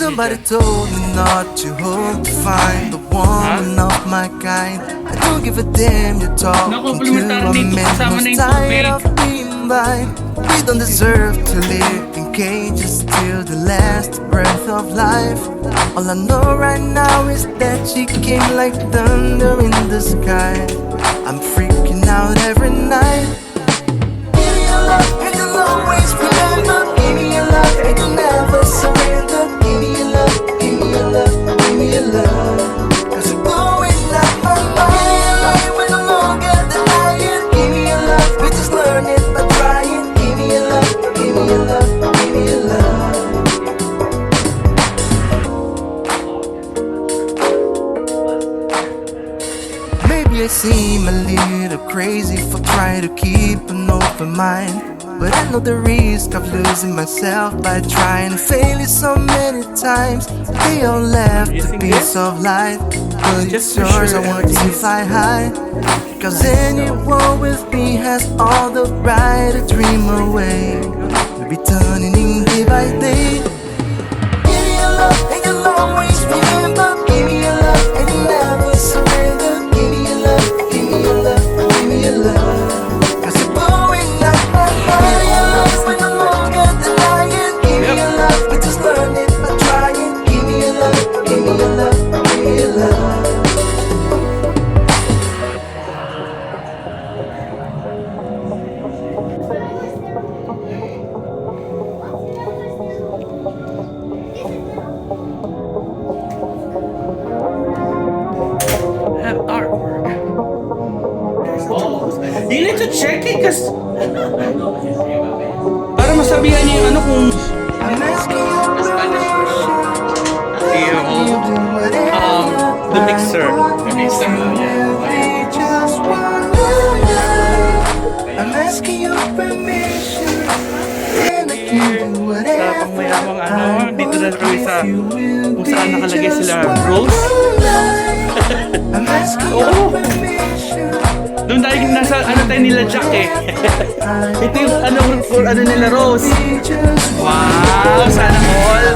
Somebody told me not to hope to find the one of my kind. I don't give a damn you're talking to a man who's tired of being blind. We don't deserve to live in cages till the last breath of life. All I know right now is that she came like thunder in the sky. I'm freaking out every night. Give me your love and you'll always remember. Give me your love and you'll never surrender. Give me your love, give me your love, give me your love. Cause you're blowing like my mind. We're no longer denying. Give me your love, we just learn it by trying. Give me your love, give me your love, give me your love. Maybe I seem a little crazy for trying to keep an open mind, but I know the risk of losing myself by trying to fail it so many times. They all left a piece of light, but it's yours, I want you to fly high. Cause anyone with me has all the right to dream away. We'll be turning in day by day. Give me your love and you'll always remember. Give me your love and you'll never surrender. Give me your love, give me your love, give me your love. Cause you're blowing like my mind. We're no longer denying. Give me your love, we just learn it by trying. Give me your love, give me your love, give me your love. Have artwork. You need to check it kasi para masabihan niyo yung ano kung I'm asking you the mixer. I'm asking you permission, and I can do Sa pangmayamang ano, whatever dito na kami sa kung saan nakalagay sila Rose. I'm asking you permission. Doon tayo nasa ano tayo nila Jack eh. Ito yung ano nila Rose. Wow, sana all.